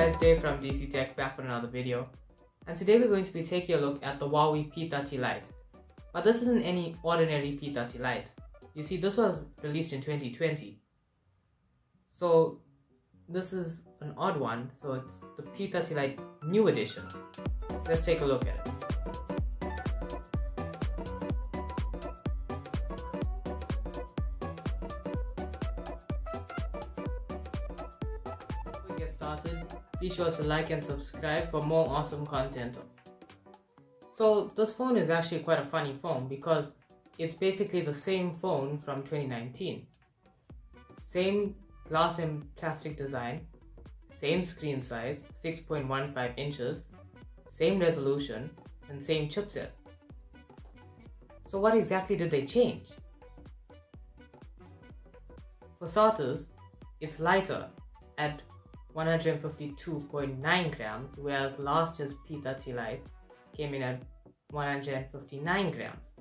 guys, Dave from DC Tech back with another video, and today we're going to be taking a look at the Huawei P30 Lite. But this isn't any ordinary P30 Lite. You see, this was released in 2020, so this is an odd one. So it's the P30 Lite New Edition. Let's take a look at it. Before we get started, be sure to like and subscribe for more awesome content. So this phone is actually quite a funny phone because it's basically the same phone from 2019. Same glass and plastic design, same screen size, 6.15 inches, same resolution, and same chipset. So what exactly did they change? For starters, it's lighter at 152.9 grams, whereas last year's P30 Lite came in at 159 grams.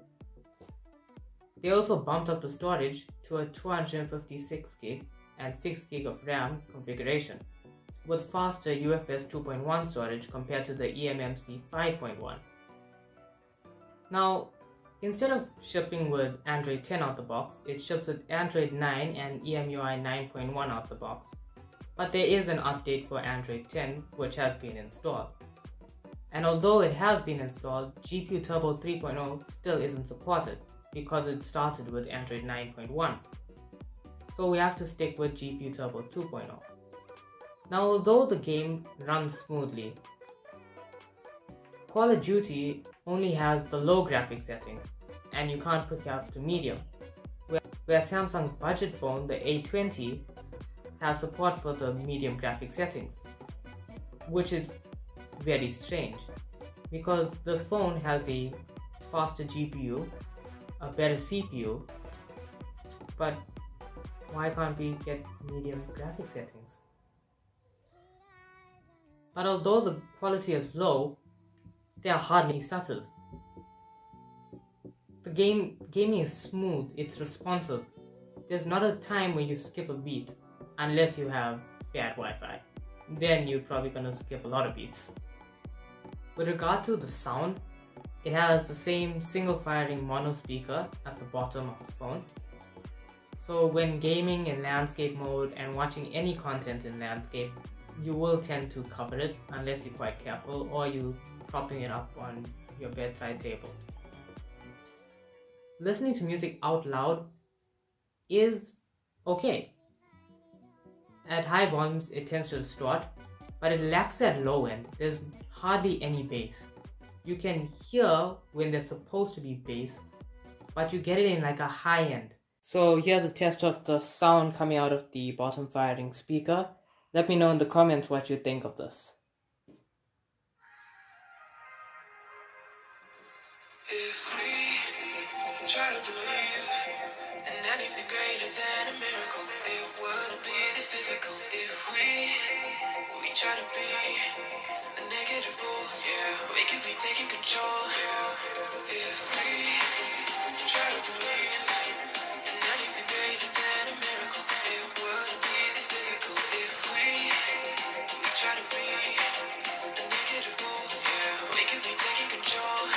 They also bumped up the storage to a 256 gig and 6 gig of RAM configuration, with faster UFS 2.1 storage compared to the eMMC 5.1. Now, instead of shipping with Android 10 out the box, it ships with Android 9 and EMUI 9.1 out the box. But there is an update for Android 10 which has been installed. And although it has been installed, GPU Turbo 3.0 still isn't supported because it started with Android 9.1. So we have to stick with GPU Turbo 2.0. Now, although the game runs smoothly, Call of Duty only has the low graphics settings and you can't pick it up to medium, where Samsung's budget phone, the A20, has support for the medium graphics settings, which is very strange because this phone has a faster GPU, a better CPU, but why can't we get medium graphics settings? But although the quality is low, there are hardly any stutters. The gaming is smooth, it's responsive. There's not a time when you skip a beat unless you have bad Wi-Fi. Then you're probably gonna skip a lot of beats. With regard to the sound, it has the same single firing mono speaker at the bottom of the phone. So when gaming in landscape mode and watching any content in landscape, you will tend to cover it unless you're quite careful or you propping it up on your bedside table. Listening to music out loud is okay. At high volumes it tends to distort, but it lacks that low end. There's hardly any bass. You can hear when there's supposed to be bass, but you get it in like a high end. So here's a test of the sound coming out of the bottom firing speaker. Let me know in the comments what you think of this. If we try to believe in anything greater than a miracle, it wouldn't be this difficult. If we try to be a negative bull, yeah, we could be taking control. If we try to believe in anything greater than a miracle, it wouldn't be this difficult. If we try to be a negative bull, yeah, we could be taking control.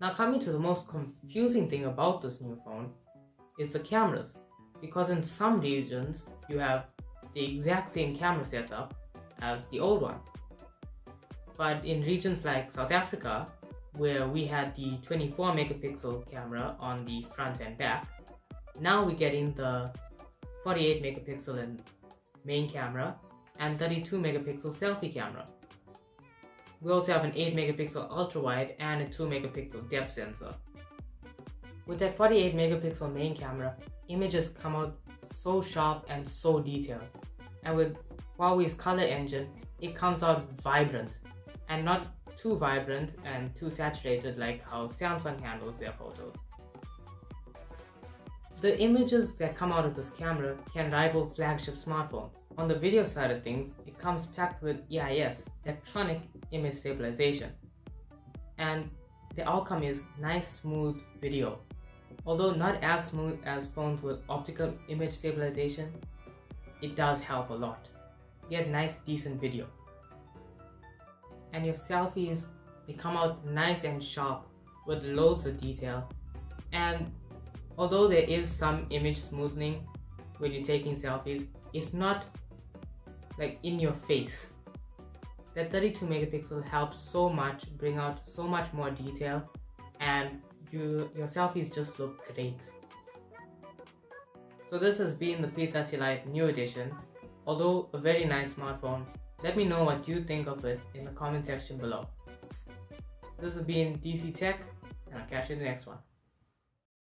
Now coming to the most confusing thing about this new phone is the cameras, because in some regions you have the exact same camera setup as the old one. But in regions like South Africa, where we had the 24 megapixel camera on the front and back, now we're getting the 48 megapixel in main camera and 32 megapixel selfie camera. We also have an 8 megapixel ultra wide and a 2 megapixel depth sensor. With that 48 megapixel main camera, images come out so sharp and so detailed. And with Huawei's color engine, it comes out vibrant and not too vibrant and too saturated like how Samsung handles their photos. The images that come out of this camera can rival flagship smartphones. On the video side of things, it comes packed with EIS, electronic image stabilization, and the outcome is nice smooth video. Although not as smooth as phones with optical image stabilization, it does help a lot. You get nice decent video. And your selfies, they come out nice and sharp with loads of detail. And although there is some image smoothing when you're taking selfies, it's not like in your face. That 32 megapixel helps so much, bring out so much more detail, and your selfies just look great. So this has been the P30 Lite new edition. Although a very nice smartphone, let me know what you think of it in the comment section below. This has been DC Tech, and I'll catch you in the next one.